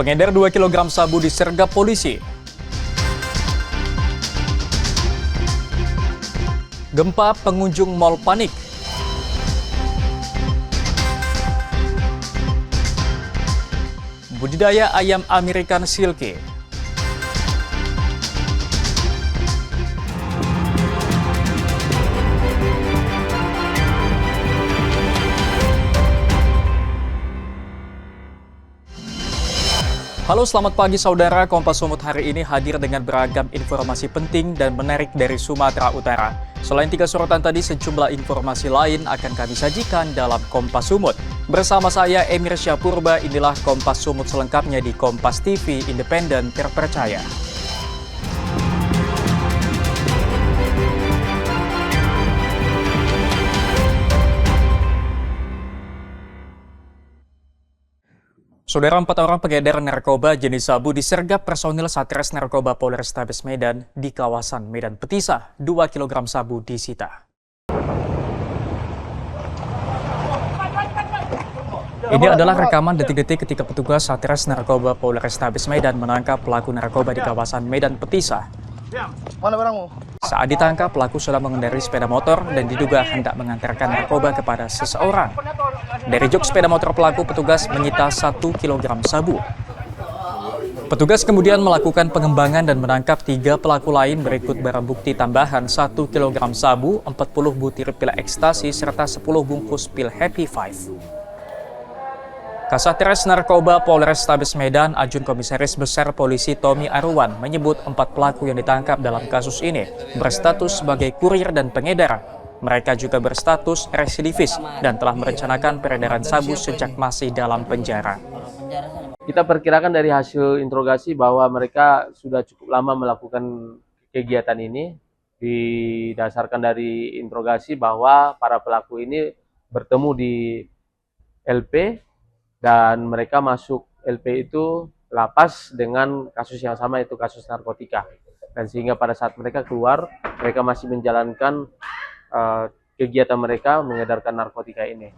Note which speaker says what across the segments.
Speaker 1: Pengedar 2 kg sabu disergap polisi. Gempa pengunjung mal panik. Budidaya ayam American Silky. Halo, selamat pagi saudara. Kompas Sumut hari ini hadir dengan beragam informasi penting dan menarik dari Sumatera Utara. Selain 3 sorotan tadi, sejumlah informasi lain akan kami sajikan dalam Kompas Sumut. Bersama saya Emir Syapurba, inilah Kompas Sumut selengkapnya di Kompas TV Independen Terpercaya. Saudara, 4 orang pengedar narkoba jenis sabu disergap personil Satres Narkoba Polrestabes Medan di kawasan Medan Petisah. 2 kg sabu disita. Ini adalah rekaman detik-detik ketika petugas Satres Narkoba Polrestabes Medan menangkap pelaku narkoba di kawasan Medan Petisah.
Speaker 2: Mana barangmu?
Speaker 1: Saat ditangkap, pelaku sudah mengendarai sepeda motor dan diduga hendak mengantarkan narkoba kepada seseorang. Dari jok sepeda motor pelaku, petugas menyita 1 kg sabu. Petugas kemudian melakukan pengembangan dan menangkap 3 pelaku lain berikut barang bukti tambahan 1 kg sabu, 40 butir pil ekstasi, serta 10 bungkus pil Happy Five. Kasatres Narkoba Polrestabes Medan, Ajun Komisaris Besar Polisi Tommy Arwan menyebut 4 pelaku yang ditangkap dalam kasus ini berstatus sebagai kurir dan pengedar. Mereka juga berstatus residivis dan telah merencanakan peredaran sabu sejak masih dalam penjara.
Speaker 3: Kita perkirakan dari hasil interogasi bahwa mereka sudah cukup lama melakukan kegiatan ini. Didasarkan dari interogasi bahwa para pelaku ini bertemu di LP dan mereka masuk LP itu lapas dengan kasus yang sama, itu kasus narkotika. Dan sehingga pada saat mereka keluar, mereka masih menjalankan kegiatan mereka mengedarkan narkotika ini.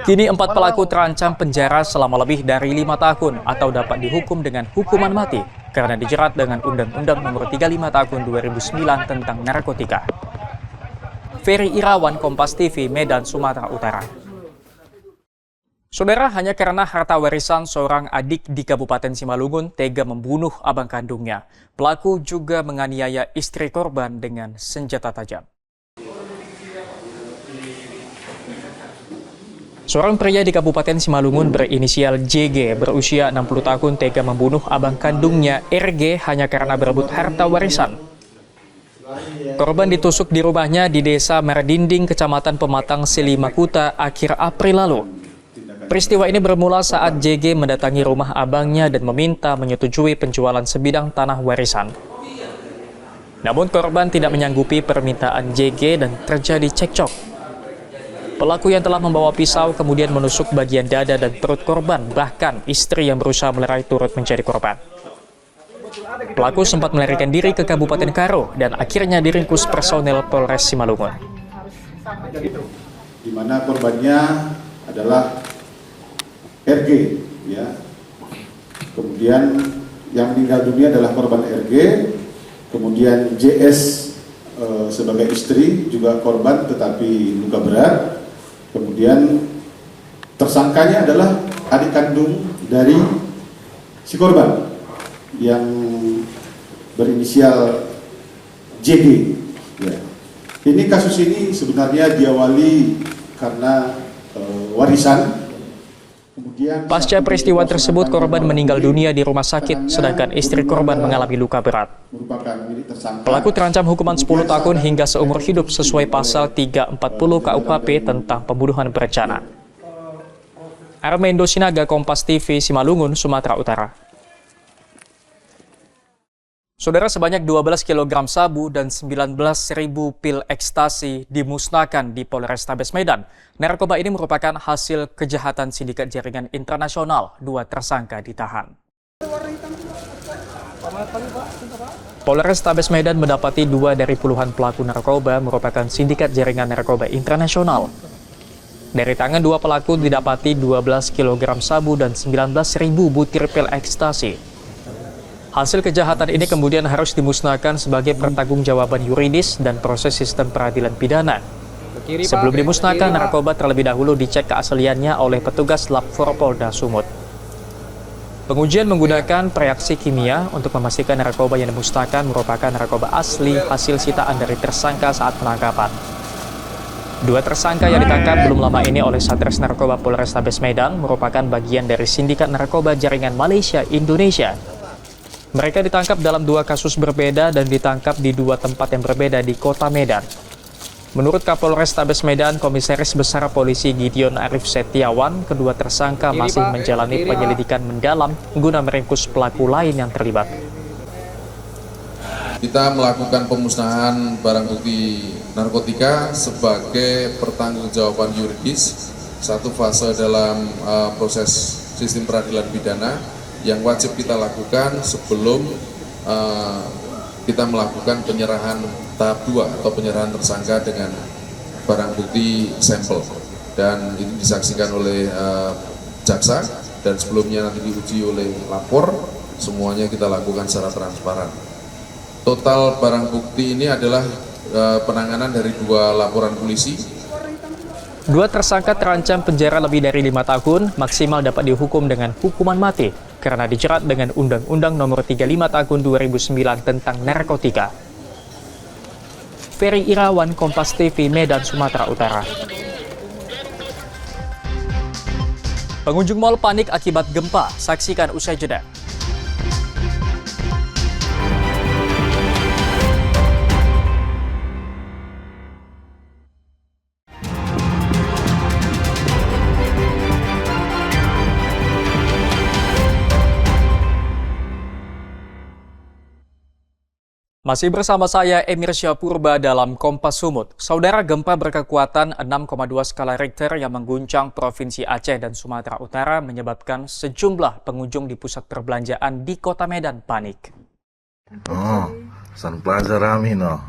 Speaker 1: Kini 4 pelaku terancam penjara selama lebih dari 5 tahun atau dapat dihukum dengan hukuman mati karena dijerat dengan Undang-Undang Nomor 35 Tahun 2009 tentang narkotika. Ferry Irawan, Kompas TV, Medan, Sumatera Utara. Saudara, hanya karena harta warisan seorang adik di Kabupaten Simalungun tega membunuh abang kandungnya. Pelaku juga menganiaya istri korban dengan senjata tajam. Seorang pria di Kabupaten Simalungun berinisial JG berusia 60 tahun tega membunuh abang kandungnya RG hanya karena berebut harta warisan. Korban ditusuk di rumahnya di Desa Merdinding, Kecamatan Pematang, Silimakuta akhir April lalu. Peristiwa ini bermula saat JG mendatangi rumah abangnya dan meminta menyetujui penjualan sebidang tanah warisan. Namun korban tidak menyanggupi permintaan JG dan terjadi cekcok. Pelaku yang telah membawa pisau kemudian menusuk bagian dada dan perut korban, bahkan istri yang berusaha melerai turut menjadi korban. Pelaku sempat melarikan diri ke Kabupaten Karo dan akhirnya diringkus personel Polres Simalungun.
Speaker 4: Di mana korbannya adalah RG, ya. Kemudian yang meninggal dunia adalah korban RG, kemudian JS sebagai istri juga korban tetapi luka berat. Kemudian tersangkanya adalah adik kandung dari si korban yang berinisial JG. Ya. Ini kasus ini sebenarnya diawali karena warisan.
Speaker 1: Pasca peristiwa tersebut, korban meninggal dunia di rumah sakit, sedangkan istri korban mengalami luka berat. Pelaku terancam hukuman 10 tahun hingga seumur hidup sesuai pasal 340 KUHP tentang pembunuhan berencana. Armando Sinaga, Kompas TV, Simalungun, Sumatera Utara. Saudara, sebanyak 12 kg sabu dan 19.000 pil ekstasi dimusnahkan di Polrestabes Medan. Narkoba ini merupakan hasil kejahatan sindikat jaringan internasional. 2 tersangka ditahan. Polrestabes Medan mendapati 2 dari puluhan pelaku narkoba merupakan sindikat jaringan narkoba internasional. Dari tangan dua pelaku didapati 12 kg sabu dan 19.000 butir pil ekstasi. Hasil kejahatan ini kemudian harus dimusnahkan sebagai pertanggungjawaban yuridis dan proses sistem peradilan pidana. Sebelum dimusnahkan, narkoba terlebih dahulu dicek keasliannya oleh petugas Lab 4 Polda Sumut. Pengujian menggunakan reaksi kimia untuk memastikan narkoba yang dimusnahkan merupakan narkoba asli hasil sitaan dari tersangka saat penangkapan. Dua tersangka yang ditangkap belum lama ini oleh Satres Narkoba Polrestabes Medan merupakan bagian dari sindikat narkoba jaringan Malaysia-Indonesia. Mereka ditangkap dalam dua kasus berbeda dan ditangkap di dua tempat yang berbeda di kota Medan. Menurut Kapolrestabes Medan, Komisaris Besar Polisi Gideon Arif Setiawan, kedua tersangka masih menjalani penyelidikan mendalam guna meringkus pelaku lain yang terlibat.
Speaker 5: Kita melakukan pemusnahan barang bukti narkotika sebagai pertanggungjawaban yuridis, satu fase dalam proses sistem peradilan pidana yang wajib kita lakukan sebelum kita melakukan penyerahan tahap 2 atau penyerahan tersangka dengan barang bukti sampel, dan ini disaksikan oleh jaksa dan sebelumnya nanti diuji oleh lapor. Semuanya kita lakukan secara transparan. Total barang bukti ini adalah penanganan dari dua laporan polisi.
Speaker 1: Dua tersangka terancam penjara lebih dari 5 tahun, maksimal dapat dihukum dengan hukuman mati karena dijerat dengan Undang-Undang Nomor 35 Tahun 2009 tentang narkotika. Ferry Irawan, Kompas TV, Medan, Sumatera Utara. Pengunjung mal panik akibat gempa, saksikan usai jeda. Masih bersama saya Emir Syapurba dalam Kompas Sumut. Saudara, gempa berkekuatan 6,2 skala Richter yang mengguncang Provinsi Aceh dan Sumatera Utara menyebabkan sejumlah pengunjung di pusat perbelanjaan di Kota Medan panik.
Speaker 6: Oh, Sun Plaza rame no.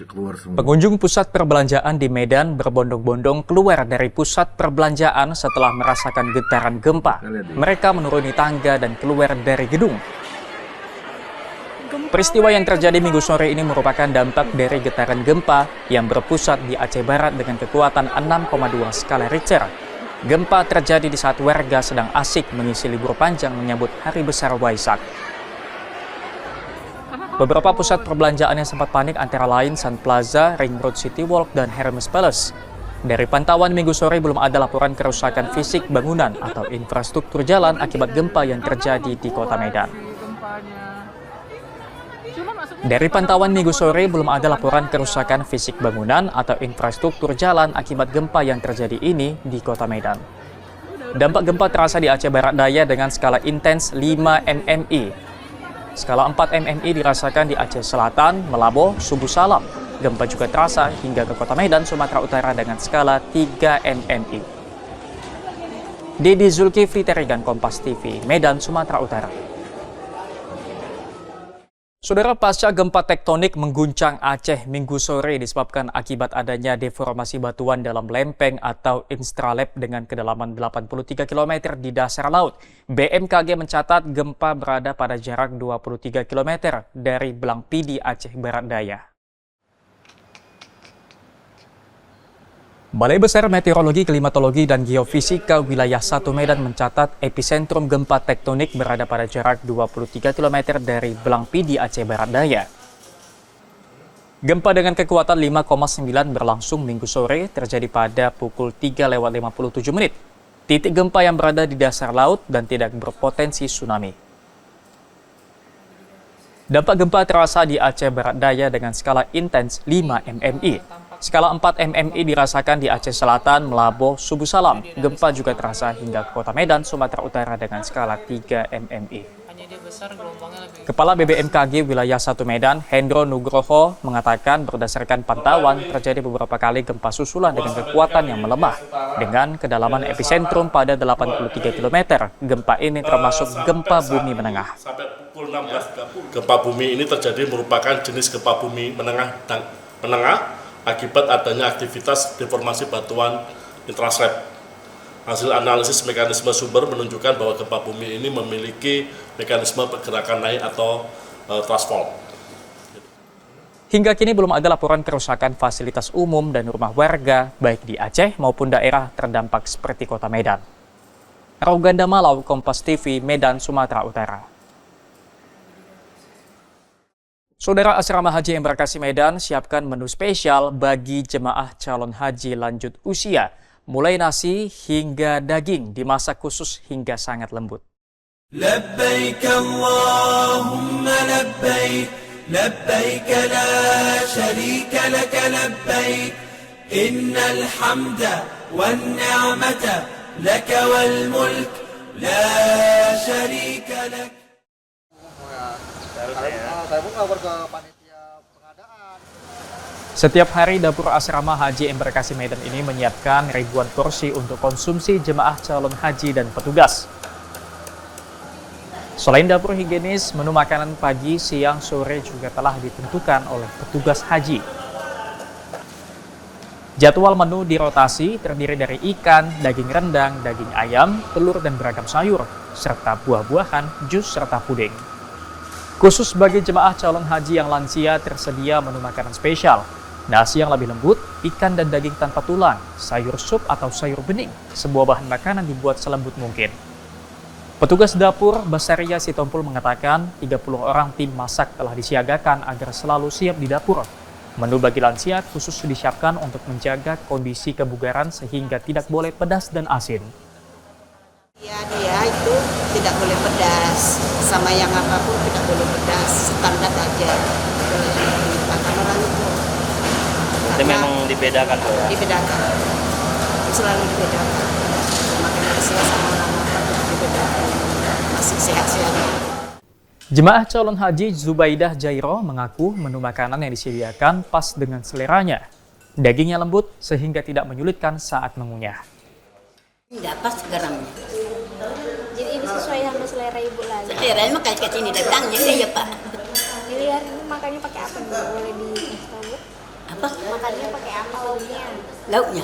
Speaker 6: Keluar semua.
Speaker 1: Pengunjung pusat perbelanjaan di Medan berbondong-bondong keluar dari pusat perbelanjaan setelah merasakan getaran gempa. Mereka menuruni tangga dan keluar dari gedung. Peristiwa yang terjadi Minggu sore ini merupakan dampak dari getaran gempa yang berpusat di Aceh Barat dengan kekuatan 6,2 skala Richter. Gempa terjadi di saat warga sedang asik mengisi libur panjang menyambut Hari Besar Waisak. Beberapa pusat perbelanjaan yang sempat panik antara lain Sun Plaza, Ring Road City Walk, dan Hermes Palace. Dari pantauan Minggu sore belum ada laporan kerusakan fisik bangunan atau infrastruktur jalan akibat gempa yang terjadi di Kota Medan. Dari pantauan Minggu sore belum ada laporan kerusakan fisik bangunan atau infrastruktur jalan akibat gempa yang terjadi ini di Kota Medan. Dampak gempa terasa di Aceh Barat Daya dengan skala intens 5 mmi. Skala 4 mmi dirasakan di Aceh Selatan, Melabo, Subu Salam. Gempa juga terasa hingga ke Kota Medan, Sumatera Utara dengan skala 3 mmi. Dedi Zulkifli Terigan, Kompas TV, Medan, Sumatera Utara. Saudara, pasca gempa tektonik mengguncang Aceh Minggu sore disebabkan akibat adanya deformasi batuan dalam lempeng atau instralep dengan kedalaman 83 km di dasar laut. BMKG mencatat gempa berada pada jarak 23 km dari Belang Pidi, Aceh Barat Daya. Balai Besar Meteorologi, Klimatologi, dan Geofisika Wilayah 1 Medan mencatat epicentrum gempa tektonik berada pada jarak 23 km dari Belang Pidi, Aceh Barat Daya. Gempa dengan kekuatan 5,9 berlangsung Minggu sore terjadi pada pukul 3:57. Titik gempa yang berada di dasar laut dan tidak berpotensi tsunami. Dampak gempa terasa di Aceh Barat Daya dengan skala intens 5 mmi. Skala 4 mmi dirasakan di Aceh Selatan, Melabo, Subu Salam. Gempa juga terasa hingga ke Kota Medan, Sumatera Utara dengan skala 3 mmi. Kepala BBMKG Wilayah 1 Medan, Hendro Nugroho, mengatakan berdasarkan pantauan terjadi beberapa kali gempa susulan dengan kekuatan yang melemah. Dengan kedalaman epicentrum pada 83 km, gempa ini termasuk gempa bumi menengah.
Speaker 7: Sampai pukul 16.30, gempa bumi ini terjadi merupakan jenis gempa bumi menengah akibat adanya aktivitas deformasi batuan Intralab. Hasil analisis mekanisme sumber menunjukkan bahwa gempa bumi ini memiliki mekanisme pergerakan naik atau thrust fault.
Speaker 1: Hingga kini belum ada laporan kerusakan fasilitas umum dan rumah warga, baik di Aceh maupun daerah terdampak seperti Kota Medan. Rauganda Malau, Kompas TV, Medan, Sumatera Utara. Saudara Asrama Haji Embarkasi Medan siapkan menu spesial bagi jemaah calon haji lanjut usia, mulai nasi hingga daging dimasak khusus hingga sangat lembut.
Speaker 8: Labbaik Allahumma labbaik, labbaik la syarika laka labbaik, innal hamda wan ni'mata laka wal mulk la syarika lak.
Speaker 1: Setiap hari dapur Asrama Haji Embarkasi Medan ini menyiapkan ribuan porsi untuk konsumsi jemaah calon haji dan petugas. Selain dapur higienis, menu makanan pagi, siang, sore juga telah ditentukan oleh petugas haji. Jadwal menu dirotasi terdiri dari ikan, daging rendang, daging ayam, telur dan beragam sayur, serta buah-buahan, jus, serta puding. Khusus bagi jemaah calon haji yang lansia tersedia menu makanan spesial. Nasi yang lebih lembut, ikan dan daging tanpa tulang, sayur sup atau sayur bening. Sebuah bahan makanan dibuat selembut mungkin. Petugas dapur Basaria Sitompul mengatakan 30 orang tim masak telah disiagakan agar selalu siap di dapur. Menu bagi lansia khusus disiapkan untuk menjaga kondisi kebugaran sehingga tidak boleh pedas dan asin.
Speaker 9: Ya, dia itu tidak boleh pedas, sama yang apapun tidak boleh pedas, standar aja. Makan orang itu.
Speaker 10: Itu memang dibedakan tuh ya?
Speaker 9: Dibedakan, selalu dibedakan. Makan lansia sama orang apa dibedakan, masih sehat-sehat.
Speaker 1: Jemaah calon haji Zubaidah Jairo mengaku menu makanan yang disediakan pas dengan seleranya. Dagingnya lembut sehingga tidak menyulitkan saat mengunyah.
Speaker 9: Tidak pas garamnya.
Speaker 11: Jadi ini sesuai sama selera ibu lagi.
Speaker 9: Selera mah kayak ke sini datangnya ya Pak.
Speaker 11: Jadi hari ini makannya pakai apa nih? Boleh dikasih tahu?
Speaker 9: Apa?
Speaker 11: Makannya pakai apa lauknya?
Speaker 9: Lauknya.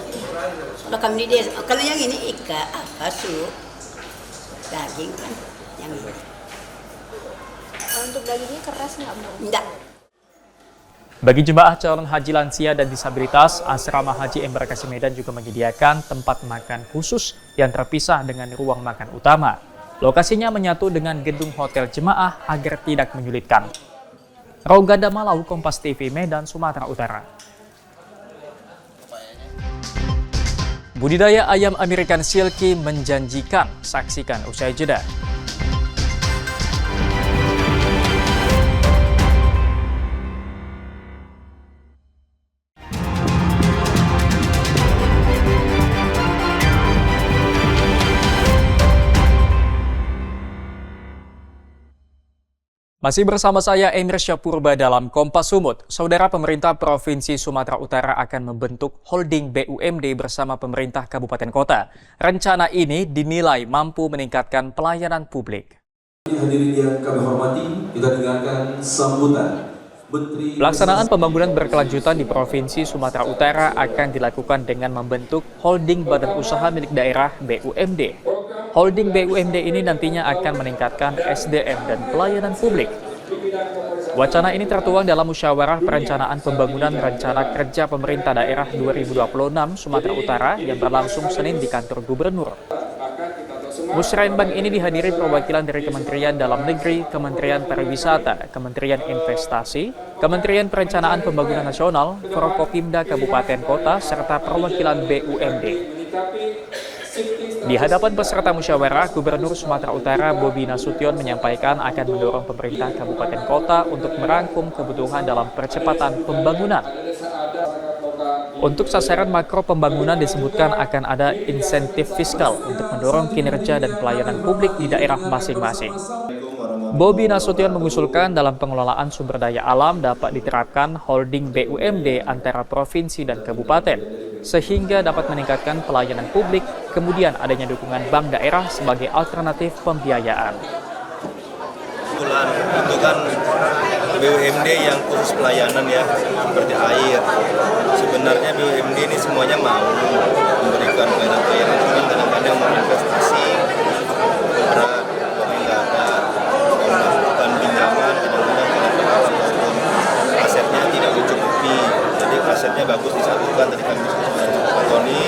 Speaker 9: Kalau kami dia, kalau yang ini ikan apa sup, daging kan yang ini.
Speaker 11: Untuk dagingnya keras nggak Bu?
Speaker 9: Enggak.
Speaker 1: Bagi jemaah calon haji lansia dan disabilitas, Asrama Haji Embarkasi Medan juga menyediakan tempat makan khusus yang terpisah dengan ruang makan utama. Lokasinya menyatu dengan gedung hotel jemaah agar tidak menyulitkan. Rauganda Malau, Kompas TV, Medan, Sumatera Utara. Budidaya ayam American Silky menjanjikan, saksikan usai jeda. Masih bersama saya Emir Syapurba dalam Kompas Sumut. Saudara, pemerintah Provinsi Sumatera Utara akan membentuk holding BUMD bersama pemerintah kabupaten kota. Rencana ini dinilai mampu meningkatkan pelayanan publik.
Speaker 12: Hadirin yang kami hormati, kita dengarkan sambutan
Speaker 1: Pelaksanaan pembangunan berkelanjutan di Provinsi Sumatera Utara akan dilakukan dengan membentuk holding badan usaha milik daerah BUMD. Holding BUMD ini nantinya akan meningkatkan SDM dan pelayanan publik. Wacana ini tertuang dalam Musyawarah Perencanaan Pembangunan Rencana Kerja Pemerintah Daerah 2026 Sumatera Utara yang berlangsung Senin di kantor Gubernur. Musrenbang ini dihadiri perwakilan dari Kementerian Dalam Negeri, Kementerian Pariwisata, Kementerian Investasi, Kementerian Perencanaan Pembangunan Nasional, Forkopimda Kabupaten Kota, serta perwakilan BUMD. Di hadapan peserta musyawarah, Gubernur Sumatera Utara Bobi Nasution menyampaikan akan mendorong pemerintah kabupaten kota untuk merangkum kebutuhan dalam percepatan pembangunan. Untuk sasaran makro pembangunan disebutkan akan ada insentif fiskal untuk mendorong kinerja dan pelayanan publik di daerah masing-masing. Bobi Nasution mengusulkan dalam pengelolaan sumber daya alam dapat diterapkan holding BUMD antara provinsi dan kabupaten, sehingga dapat meningkatkan pelayanan publik, kemudian adanya dukungan bank daerah sebagai alternatif pembiayaan.
Speaker 13: Itu kan BUMD yang khusus pelayanan ya, seperti air. Sebenarnya BUMD ini semuanya mau memberikan mengajukan bayaran ini kadang-kadang mau investasi berat, uangnya nggak ada, mau melakukan pinjaman kadang-kadang ataupun asetnya tidak mencukupi. Jadi asetnya bagus disatukan, tadi kami diskusi dengan Pak Tony,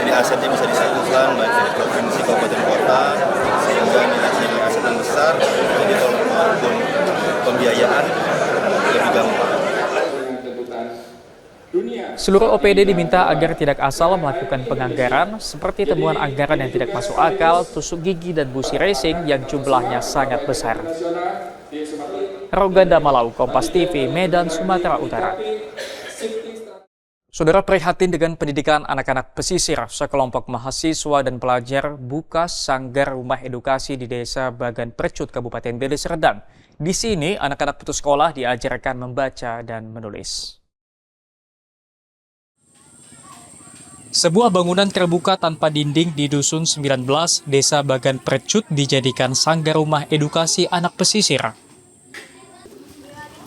Speaker 13: jadi asetnya bisa disatukan baik dari provinsi, kabupaten, kota, sehingga nilai aset yang besar, jadi kalau maupun pembiayaan lebih gampang.
Speaker 1: Seluruh OPD diminta agar tidak asal melakukan penganggaran seperti temuan anggaran yang tidak masuk akal, tusuk gigi, dan busi racing yang jumlahnya sangat besar. Roganda Malau, Kompas TV, Medan, Sumatera Utara. Saudara, prihatin dengan pendidikan anak-anak pesisir, sekelompok mahasiswa dan pelajar buka sanggar rumah edukasi di Desa Bagan Percut, Kabupaten Deli Serdang. Di sini, anak-anak putus sekolah diajarkan membaca dan menulis. Sebuah bangunan terbuka tanpa dinding di Dusun 19, Desa Bagan Percut dijadikan sanggar rumah edukasi anak pesisir.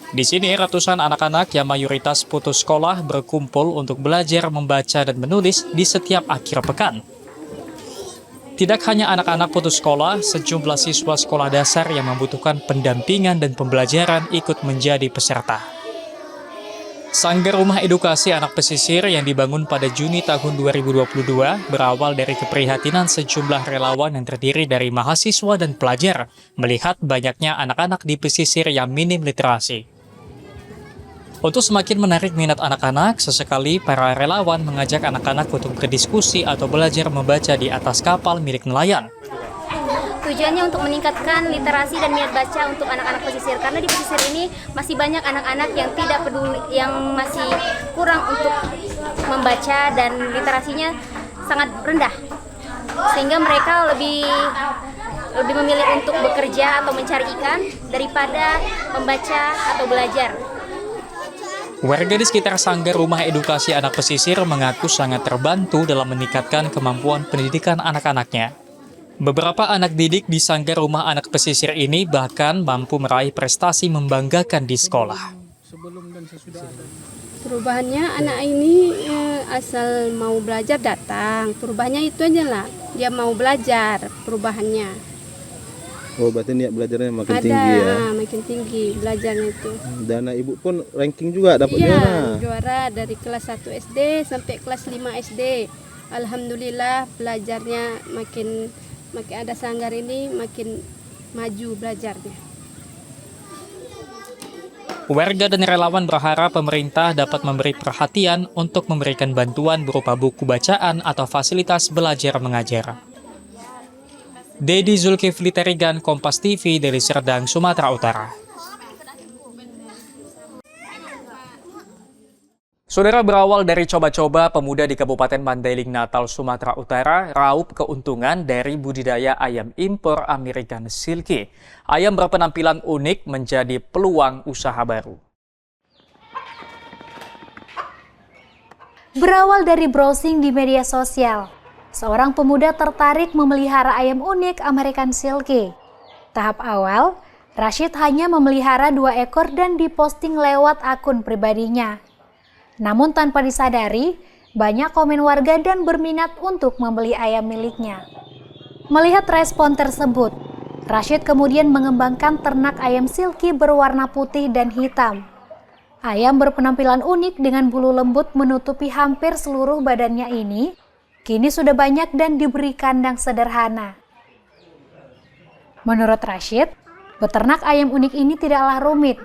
Speaker 1: Di sini ratusan anak-anak yang mayoritas putus sekolah berkumpul untuk belajar membaca dan menulis di setiap akhir pekan. Tidak hanya anak-anak putus sekolah, sejumlah siswa sekolah dasar yang membutuhkan pendampingan dan pembelajaran ikut menjadi peserta. Sanggar Rumah Edukasi Anak Pesisir yang dibangun pada Juni tahun 2022 berawal dari keprihatinan sejumlah relawan yang terdiri dari mahasiswa dan pelajar melihat banyaknya anak-anak di pesisir yang minim literasi. Untuk semakin menarik minat anak-anak, sesekali para relawan mengajak anak-anak untuk berdiskusi atau belajar membaca di atas kapal milik nelayan.
Speaker 11: Tujuannya untuk meningkatkan literasi dan minat baca untuk anak-anak pesisir, karena di pesisir ini masih banyak anak-anak yang tidak peduli, yang masih kurang untuk membaca dan literasinya sangat rendah, sehingga mereka lebih memilih untuk bekerja atau mencari ikan daripada membaca atau belajar.
Speaker 1: Warga di sekitar Sanggar Rumah Edukasi Anak Pesisir mengaku sangat terbantu dalam meningkatkan kemampuan pendidikan anak-anaknya. Beberapa anak didik di Sanggar Rumah Anak Pesisir ini bahkan mampu meraih prestasi membanggakan di sekolah.
Speaker 14: Perubahannya anak ini asal mau belajar datang. Perubahannya itu aja lah. Dia mau belajar, perubahannya.
Speaker 15: Oh, berarti niat belajarnya makin tinggi ya?
Speaker 14: Makin tinggi belajarnya itu.
Speaker 15: Dan ibu pun ranking juga dapat
Speaker 14: juara?
Speaker 15: Iya,
Speaker 14: juara dari kelas 1 SD sampai kelas 5 SD. Alhamdulillah belajarnya makin ada sanggar ini makin maju belajarnya.
Speaker 1: Warga dan relawan berharap pemerintah dapat memberi perhatian untuk memberikan bantuan berupa buku bacaan atau fasilitas belajar mengajar. Dedi Zulkifli Terigan, Kompas TV dari Serdang, Sumatera Utara. Saudara, berawal dari coba-coba pemuda di Kabupaten Mandailing, Natal, Sumatera Utara raup keuntungan dari budidaya ayam impor American Silky. Ayam berpenampilan unik menjadi peluang usaha baru.
Speaker 16: Berawal dari browsing di media sosial, seorang pemuda tertarik memelihara ayam unik American Silky. Tahap awal, Rashid hanya memelihara 2 ekor dan diposting lewat akun pribadinya. Namun tanpa disadari, banyak komen warga dan berminat untuk membeli ayam miliknya. Melihat respon tersebut, Rashid kemudian mengembangkan ternak ayam silky berwarna putih dan hitam. Ayam berpenampilan unik dengan bulu lembut menutupi hampir seluruh badannya ini, kini sudah banyak dan diberi kandang sederhana. Menurut Rashid, beternak ayam unik ini tidaklah rumit.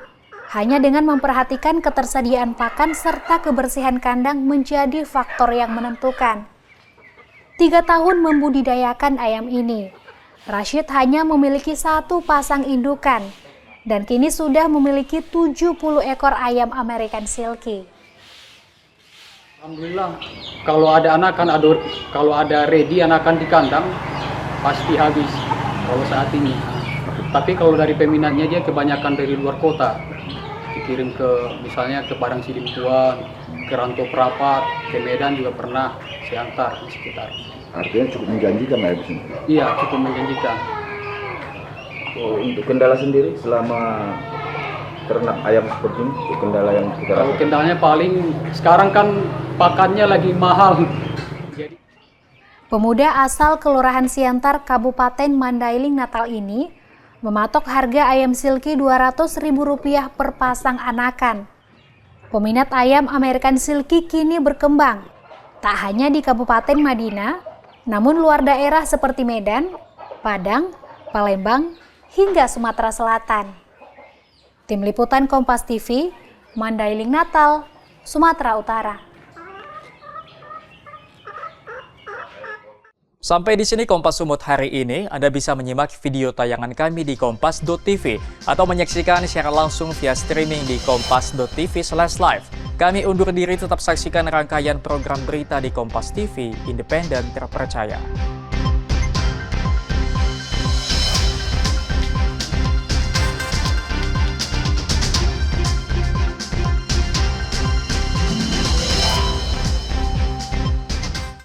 Speaker 16: Hanya dengan memperhatikan ketersediaan pakan serta kebersihan kandang menjadi faktor yang menentukan. 3 tahun membudidayakan ayam ini, Rashid hanya memiliki 1 pasang indukan dan kini sudah memiliki 70 ekor ayam American Silky.
Speaker 17: Alhamdulillah, kalau ada anakan, kalau ada ready anakan di kandang, pasti habis kalau saat ini. Tapi kalau dari peminatnya dia kebanyakan dari luar kota. Dikirim misalnya ke Padang Sidimpuan, ke Rantau Prapat, ke Medan juga pernah diantar di sekitar.
Speaker 15: Artinya cukup menjanjikan lah di sini?
Speaker 17: Iya, cukup menjanjikan.
Speaker 15: Oh, untuk kendala sendiri selama ternak ayam seperti ini, untuk kendala yang kita
Speaker 17: Kalau kendalanya paling sekarang kan pakannya lagi mahal.
Speaker 16: Pemuda asal Kelurahan Siantar, Kabupaten Mandailing, Natal ini mematok harga ayam silky Rp200.000 per pasang anakan. Peminat ayam American Silky kini berkembang, tak hanya di Kabupaten Madinah, namun luar daerah seperti Medan, Padang, Palembang, hingga Sumatera Selatan. Tim Liputan Kompas TV, Mandailing, Natal, Sumatera Utara.
Speaker 1: Sampai di sini Kompas Sumut hari ini. Anda bisa menyimak video tayangan kami di kompas.tv atau menyaksikan secara langsung via streaming di kompas.tv/live. Kami undur diri, tetap saksikan rangkaian program berita di Kompas TV, independen terpercaya.